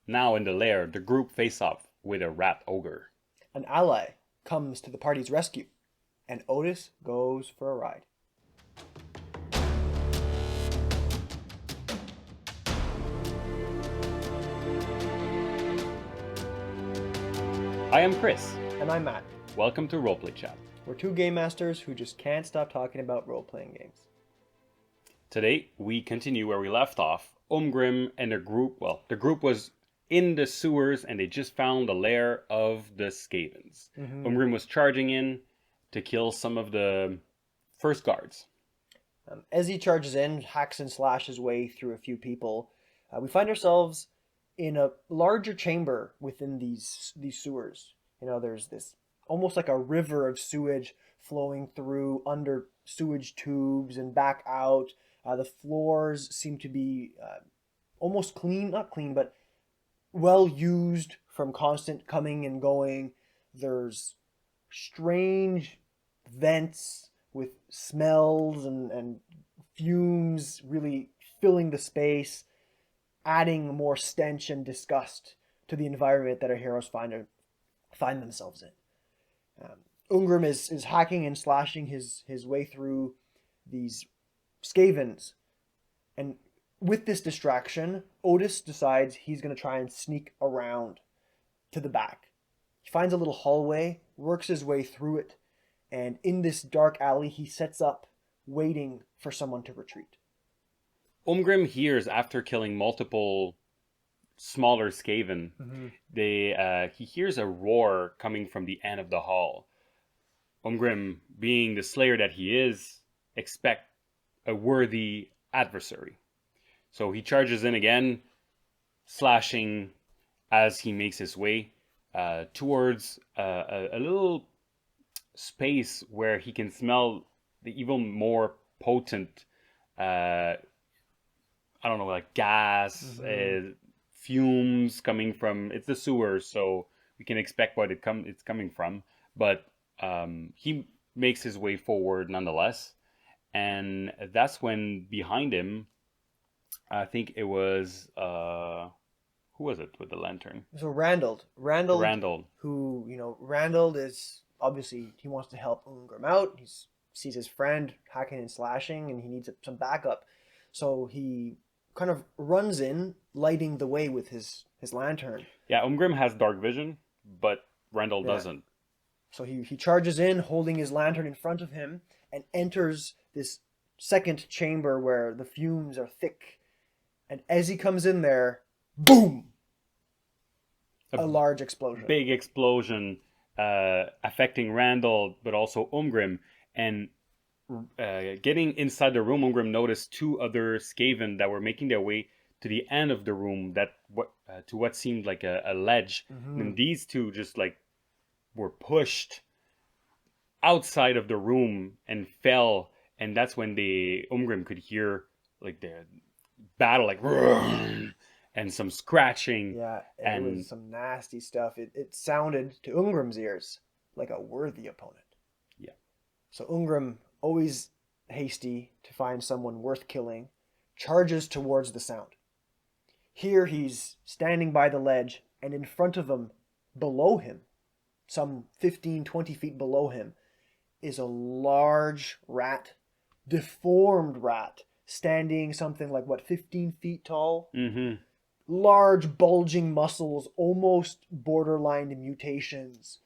Now in the lair, the group face off with a rat ogre. An ally comes to the party's rescue, and Otis goes for a ride. I am Chris. And I'm Matt. Welcome to Roleplay Chat. We're two game masters who just can't stop talking about role-playing games. Today, we continue where we left off. Umgrim and the group was in the sewers and they just found the lair of the Skavens. Umgrim was charging in to kill some of the first guards. As he charges in, hacks and slashes his way through a few people, we find ourselves in a larger chamber within these sewers. You know, there's this almost like a river of sewage flowing through under sewage tubes and back out. The floors seem to be almost clean, not clean, but well used from constant coming and going. There's strange vents with smells and fumes really filling the space, adding more stench and disgust to the environment that our heroes find themselves in. Umgrim is hacking and slashing his way through these Skavens, and with this distraction, Otis decides he's going to try and sneak around to the back. He finds a little hallway, works his way through it, and in this dark alley, he sets up, waiting for someone to retreat. Umgrim hears, after killing multiple smaller Skaven, he hears a roar coming from the end of the hall. Umgrim, being the slayer that he is, expect a worthy adversary. So he charges in again, slashing as he makes his way towards a little space where he can smell the even more potent, I don't know, like gas, fumes coming from, it's the sewers, so we can expect what it's coming from. But he makes his way forward nonetheless. And that's when behind him, I think it was, who was it with the lantern? So Randall, Randall. who, Randall is obviously, he wants to help Umgrim out. He sees his friend hacking and slashing and he needs some backup. So he kind of runs in, lighting the way with his lantern. Yeah, Umgrim has dark vision, but Randall doesn't. So he charges in, holding his lantern in front of him, and enters this second chamber where the fumes are thick. And as he comes in there, boom! A large explosion. Big explosion affecting Randall, but also Umgrim. And getting inside the room, Umgrim noticed two other Skaven that were making their way to the end of the room, to what seemed like a ledge. And these two just like were pushed outside of the room and fell, and that's when the Umgrim could hear like the battle, like and some scratching. Yeah, it was some nasty stuff. It sounded to Umgrim's ears like a worthy opponent. Yeah. So Umgrim, always hasty to find someone worth killing, charges towards the sound. Here he's standing by the ledge, and in front of him, below him, some 15, 20 feet below him, is a large rat, deformed rat, standing something like, 15 feet tall? Large, bulging muscles, almost borderline mutations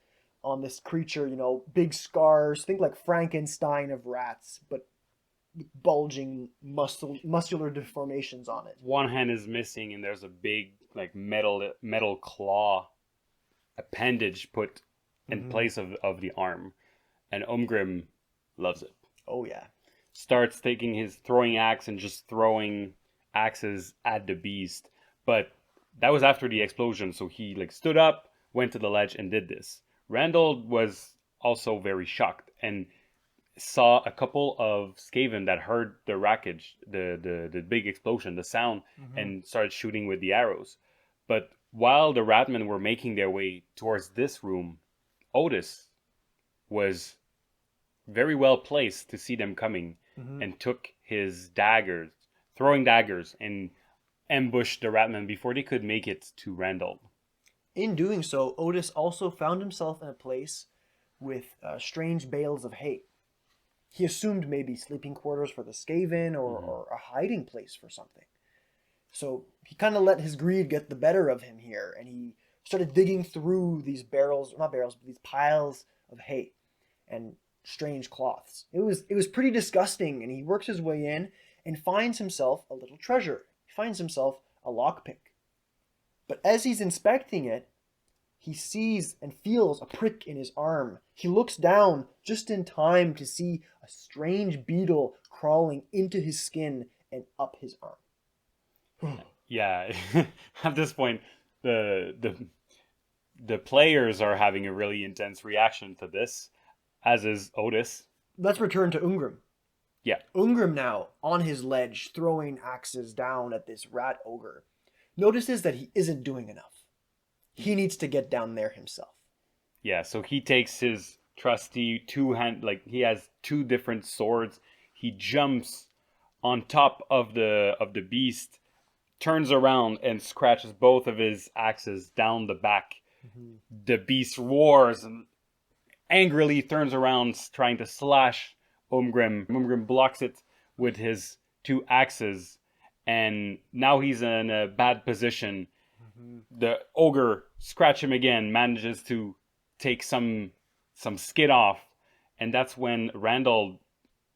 on this creature, big scars. Think like Frankenstein of rats, but bulging muscular deformations on it. One hand is missing, and there's a big like metal claw appendage put in place of the arm. And Umgrim loves it. Oh yeah. Starts taking his throwing axe and just throwing axes at the beast. But that was after the explosion, so he like stood up, went to the ledge, and did this. Randall was also very shocked and saw a couple of Skaven that heard the wreckage, the big explosion, the sound, and started shooting with the arrows. But while the Ratmen were making their way towards this room, Otis was very well placed to see them coming and took his daggers, throwing daggers, and ambush the Ratmen before they could make it to Randall. In doing so, Otis also found himself in a place with strange bales of hay. He assumed maybe sleeping quarters for the Skaven or a hiding place for something. So he kind of let his greed get the better of him here, and he started digging through these not barrels, but these piles of hay and strange cloths. It was pretty disgusting, and he works his way in and finds himself a little treasure. He finds himself a lockpick. But as he's inspecting it, he sees and feels a prick in his arm. He looks down just in time to see a strange beetle crawling into his skin and up his arm. Yeah, at this point, the players are having a really intense reaction to this, as is Otis. Let's return to Ungrim. Yeah. Ungrim now, on his ledge, throwing axes down at this rat ogre, notices that he isn't doing enough. He needs to get down there himself. Yeah, so he takes his trusty he has two different swords. He jumps on top of the beast, turns around and scratches both of his axes down the back. Mm-hmm. The beast roars and angrily turns around, trying to slash Umgrim. Umgrim blocks it with his two axes, and now he's in a bad position. Mm-hmm. The ogre scratch him again, manages to take some skin off, and that's when Randall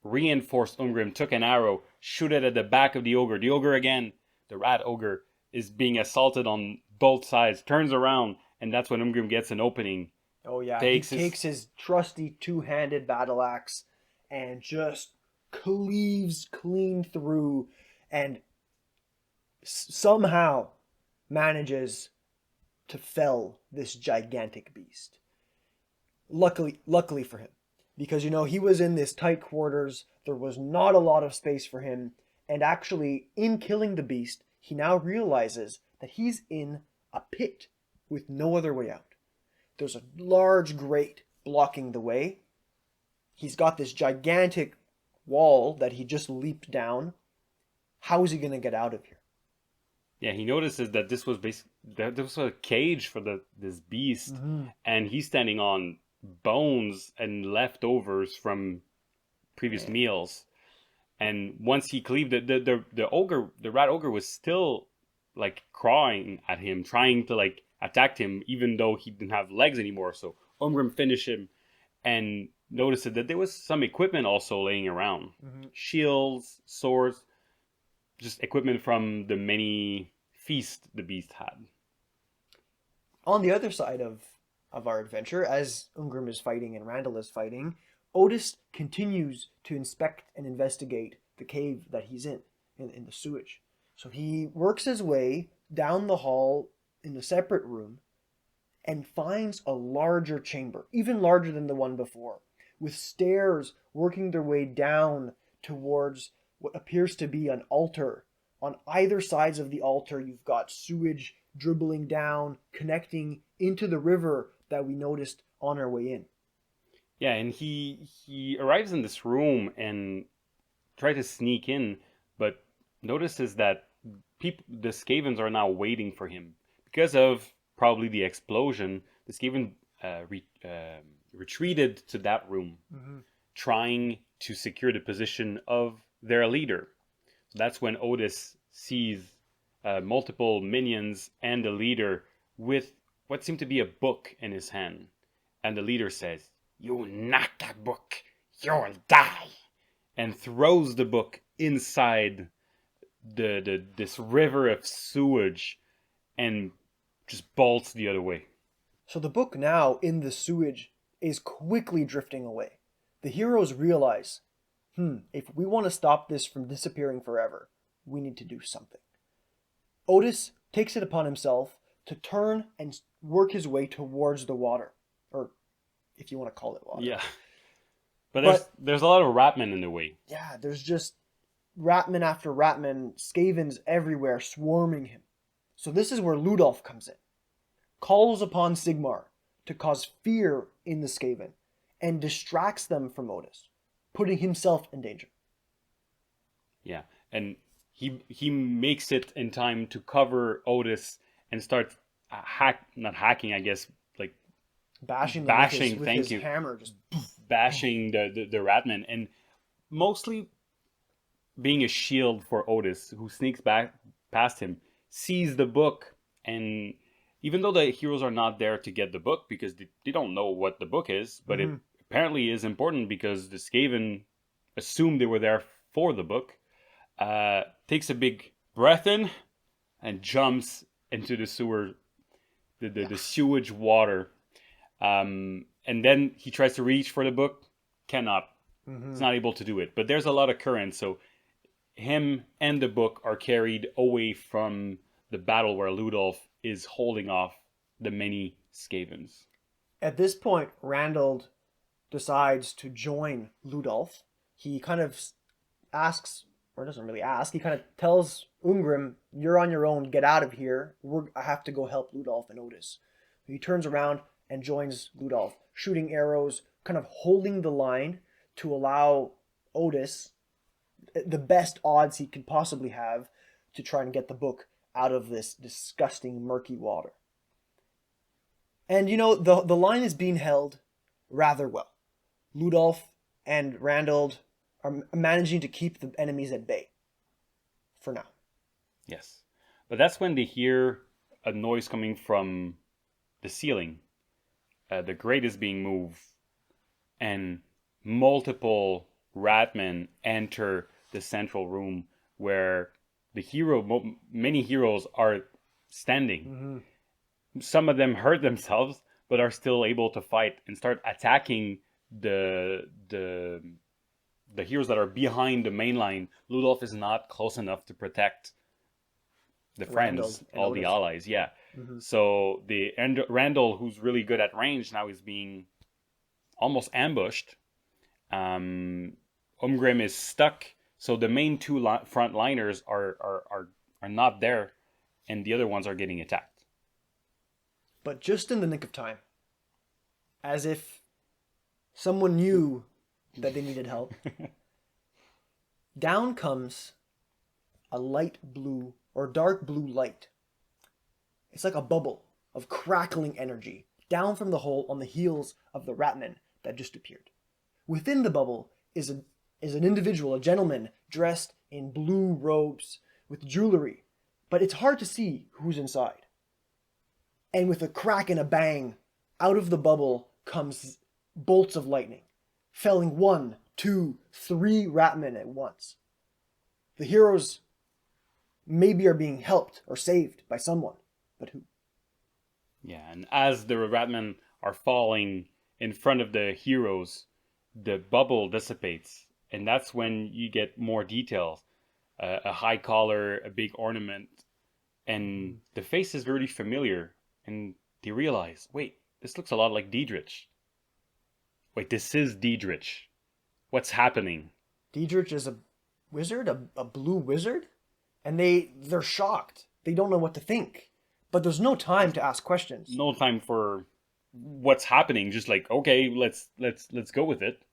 reinforced Umgrim, took an arrow, shoot it at the back of the ogre. The ogre again, the rat ogre, is being assaulted on both sides, turns around, and that's when Umgrim gets an opening. Oh yeah, he takes his trusty two-handed battle axe and just cleaves clean through, and somehow manages to fell this gigantic beast. Luckily for him, because he was in this tight quarters. There was not a lot of space for him, and actually, in killing the beast, he now realizes that he's in a pit with no other way out. There's a large grate blocking the way. He's got this gigantic wall that he just leaped down. How is he going to get out of here? Yeah, he notices that this was a cage for this beast, mm-hmm. and he's standing on bones and leftovers from previous meals. And once he cleaved the rat ogre was still clawing at him, trying to attack him, even though he didn't have legs anymore. So Umgrim finished him and noticed that there was some equipment also laying around. Mm-hmm. Shields, swords, just equipment from the many feasts the beast had. On the other side of our adventure, as Ungrim is fighting and Randall is fighting, Otis continues to inspect and investigate the cave that he's in the sewage. So he works his way down the hall in a separate room and finds a larger chamber, even larger than the one before, with stairs working their way down towards what appears to be an altar. On either sides of the altar, you've got sewage dribbling down, connecting into the river that we noticed on our way in. Yeah, and he arrives in this room and tries to sneak in, but notices that the Skavens are now waiting for him. Because of probably the explosion, the Skaven retreated to that room, mm-hmm. trying to secure the position of their leader. So that's when Otis sees multiple minions and the leader with what seemed to be a book in his hand. And the leader says, "You knock that book, you'll die," and throws the book inside this river of sewage and just bolts the other way. So the book now in the sewage is quickly drifting away. The heroes realize, if we want to stop this from disappearing forever, we need to do something. Otis takes it upon himself to turn and work his way towards the water, or if you want to call it water. Yeah. But there's a lot of Ratmen in the way. Yeah, there's just Ratmen after Ratmen, Skavens everywhere swarming him. So this is where Ludolf comes in. Calls upon Sigmar to cause fear in the Skaven and distracts them from Otis, putting himself in danger. Yeah, and he makes it in time to cover Otis and start not hacking, I guess, like Bashing them bashing. with Thank his you. hammer, just Bashing the Ratmen, and mostly being a shield for Otis, who sneaks back past him, sees the book, and even though the heroes are not there to get the book because they don't know what the book is, but it apparently is important because the Skaven assumed they were there for the book, takes a big breath in and jumps into the sewer, the sewage water. And then he tries to reach for the book, cannot. He's not able to do it. But there's a lot of current, so him and the book are carried away from the battle where Ludolf is holding off the many Skavens. At this point, Randall decides to join Ludolf. He kind of asks, or doesn't really ask, he kind of tells Ungrim, "You're on your own, get out of here. I have to go help Ludolf and Otis." He turns around and joins Ludolf, shooting arrows, kind of holding the line to allow Otis the best odds he could possibly have to try and get the book out of this disgusting murky water. And the line is being held rather well. Ludolf and Randall are managing to keep the enemies at bay for now. Yes. But that's when they hear a noise coming from the ceiling. The grate is being moved, and multiple Ratmen enter the central room where many heroes are standing. Some of them hurt themselves, but are still able to fight and start attacking the heroes that are behind the main line. Ludolf is not close enough to protect the friends, all the allies. Yeah. So Randall, who's really good at range, now is being almost ambushed. Umgrim is stuck, so the main two frontliners are not there, and the other ones are getting attacked. But just in the nick of time, as if someone knew that they needed help, down comes a light blue or dark blue light. It's like a bubble of crackling energy down from the hole on the heels of the Ratmen that just appeared. Within the bubble is an individual, a gentleman, dressed in blue robes with jewelry, but it's hard to see who's inside. And with a crack and a bang, out of the bubble comes bolts of lightning, felling 1, 2, 3 Ratmen at once. The heroes maybe are being helped or saved by someone, but who? Yeah, and as the Ratmen are falling in front of the heroes, the bubble dissipates, and that's when you get more details. A high collar, a big ornament, and the face is very familiar, and they realize, wait, this looks a lot like Diedrich. Wait, this is Diedrich. What's happening? Diedrich is a wizard, a blue wizard? And they're shocked. They don't know what to think. But there's no time to ask questions. No time for what's happening. Just like, okay, let's go with it.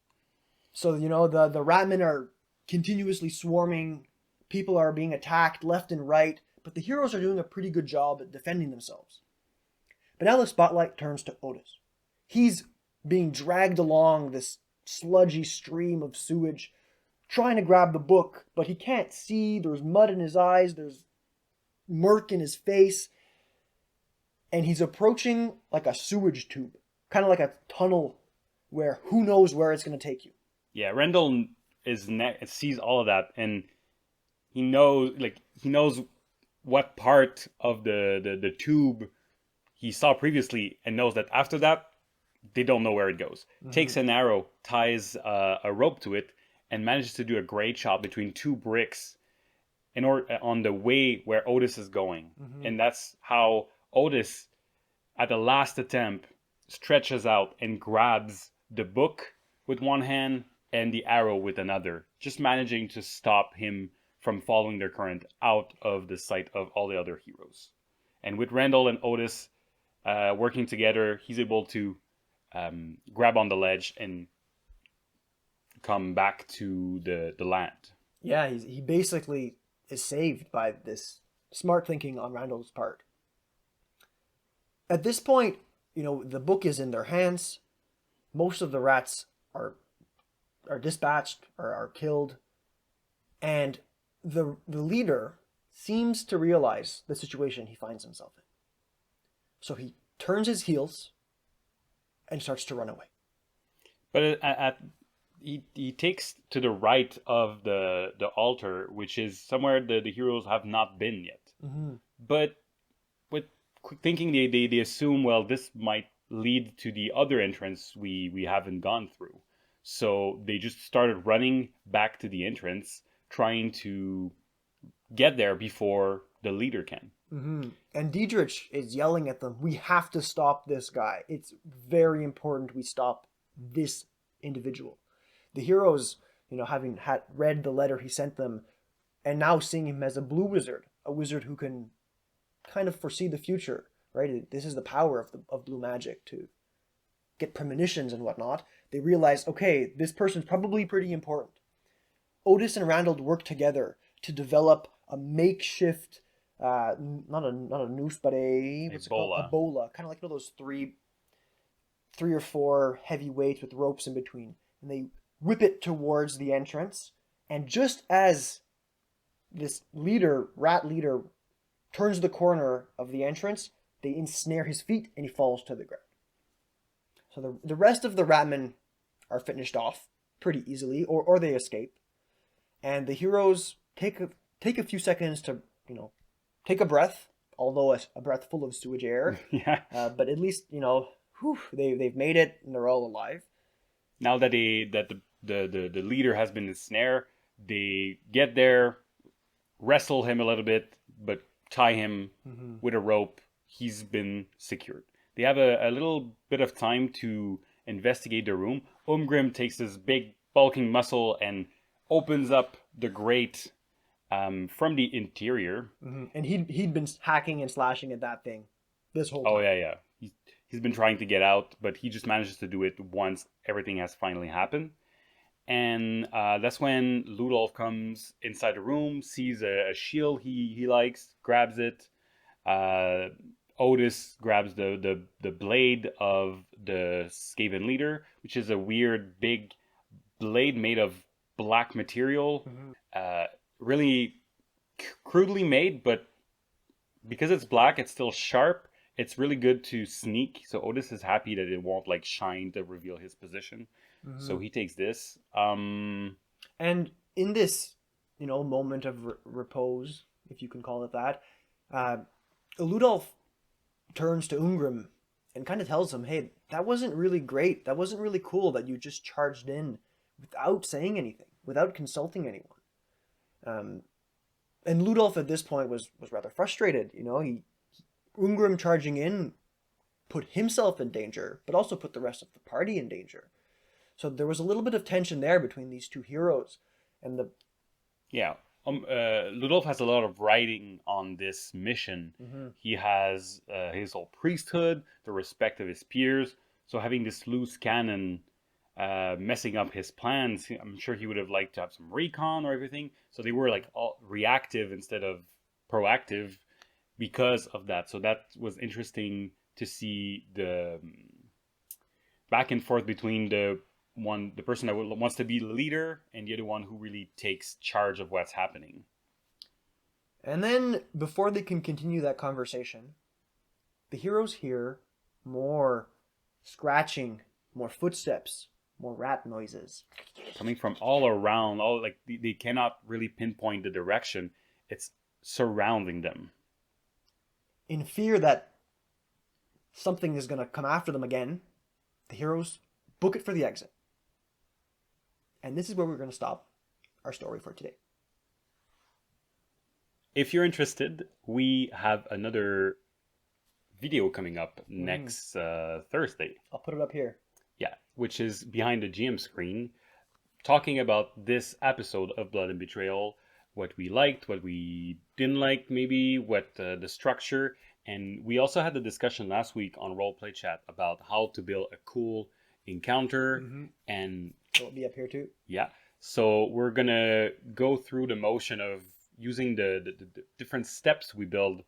So, the Ratmen are continuously swarming. People are being attacked left and right. But the heroes are doing a pretty good job at defending themselves. But now the spotlight turns to Otis. He's being dragged along this sludgy stream of sewage, trying to grab the book, but he can't see. There's mud in his eyes. There's murk in his face. And he's approaching like a sewage tube, kind of like a tunnel where who knows where it's going to take you. Yeah, Randall sees all of that, and he knows what part of the tube he saw previously, and knows that after that, they don't know where it goes. Takes an arrow, ties a rope to it, and manages to do a great shot between 2 bricks on the way where Otis is going. And that's how Otis, at the last attempt, stretches out and grabs the book with one hand and the arrow with another, just managing to stop him from following their current out of the sight of all the other heroes. And with Randall and Otis working together, he's able to grab on the ledge and come back to the land. Yeah, he basically is saved by this smart thinking on Randall's part. At this point, the book is in their hands. Most of the rats are dispatched or are killed, and the leader seems to realize the situation he finds himself in. So he turns his heels and starts to run away. But he takes to the right of the altar, which is somewhere the heroes have not been yet. Mm-hmm. But with quick thinking, they assume, well, this might lead to the other entrance we haven't gone through. So they just started running back to the entrance, trying to get there before the leader can. Mm-hmm. And Diedrich is yelling at them, we have to stop this guy. It's very important we stop this individual. The heroes, having read the letter he sent them, and now seeing him as a blue wizard, a wizard who can kind of foresee the future, right? This is the power of blue magic, to get premonitions and whatnot. They realize, okay, this person's probably pretty important. Otis and Randall work together to develop a makeshift, not a noose, but a bola, kind of like those three or four heavy weights with ropes in between, and they whip it towards the entrance. And just as this rat leader, turns the corner of the entrance, they ensnare his feet and he falls to the ground. So the rest of the Ratmen are finished off pretty easily, or they escape. And the heroes take a few seconds to, take a breath, although a breath full of sewage air. Yeah. But at least, they've made it and they're all alive. Now that the leader has been ensnared, they get there, wrestle him a little bit, but tie him with a rope. He's been secured. They have a little bit of time to investigate the room. Umgrim takes this big bulking muscle and opens up the grate from the interior. Mm-hmm. And he'd been hacking and slashing at that thing this whole time. Oh, yeah. He's been trying to get out, but he just manages to do it once everything has finally happened. And that's when Ludolf comes inside the room, sees a shield he likes, grabs it. Otis grabs the blade of the Skaven leader, which is a weird big blade made of black material. Mm-hmm. Really crudely made, but because it's black, it's still sharp. It's really good to sneak. So Otis is happy that it won't shine to reveal his position. Mm-hmm. So he takes this. And in this, moment of repose, if you can call it that, Ludolf turns to Umgrim and kind of tells him, hey, that wasn't really great. That wasn't really cool that you just charged in without saying anything, without consulting anyone. And Ludolf at this point was rather frustrated. Umgrim charging in put himself in danger, but also put the rest of the party in danger. So there was a little bit of tension there between these two heroes. And Ludolf has a lot of writing on this mission. Mm-hmm. He has his whole priesthood, the respect of his peers. So having this loose cannon messing up his plans, I'm sure he would have liked to have some recon or everything. So they were all reactive instead of proactive because of that. So that was interesting to see the back and forth between the person that wants to be the leader and the other one who really takes charge of what's happening. And then before they can continue that conversation, the heroes hear more scratching, more footsteps, more rat noises coming from all around. They cannot really pinpoint the direction. It's surrounding them. In fear that something is going to come after them again, the heroes book it for the exit. And this is where we're going to stop our story for today. If you're interested, we have another video coming up next Thursday. I'll put it up here. Yeah, which is behind the GM screen, talking about this episode of Blood and Betrayal, what we liked, what we didn't like, maybe, what the structure. And we also had the discussion last week on Roleplay Chat about how to build a cool encounter. Mm-hmm. And it'll be up here too. Yeah. So we're going to go through the motion of using the different steps we build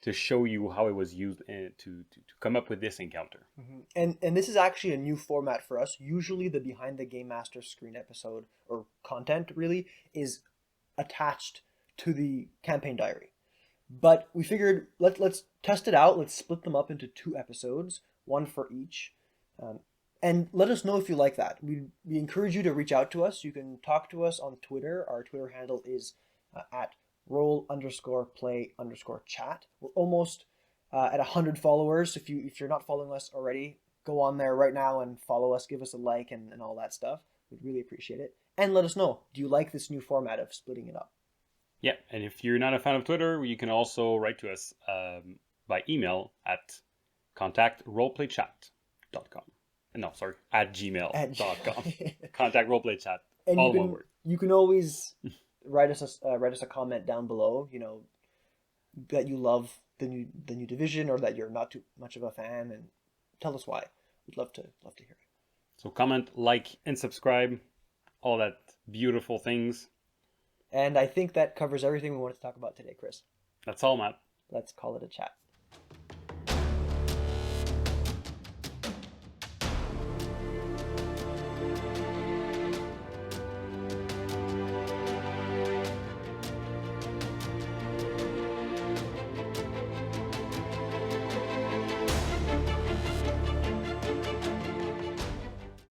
to show you how it was used to come up with this encounter. And this is actually a new format for us. Usually the Behind the Game Master screen episode, or content really, is attached to the campaign diary. But we figured let's test it out. Let's split them up into 2 episodes, one for each. And let us know if you like that. We encourage you to reach out to us. You can talk to us on Twitter. Our Twitter handle is at roll_play_chat. We're almost at 100 followers. If you're not following us already, go on there right now and follow us. Give us a like and all that stuff. We'd really appreciate it. And let us know, do you like this new format of splitting it up? Yeah, and if you're not a fan of Twitter, you can also write to us by email at contactroleplaychat.com. No, sorry, at gmail.com. Contact roleplaychat, all one word. You can always write us a comment down below, that you love the new division or that you're not too much of a fan, and tell us why. We'd love to hear it. So comment, like, and subscribe, all that beautiful things. And I think that covers everything we wanted to talk about today, Chris. That's all, Matt. Let's call it a chat.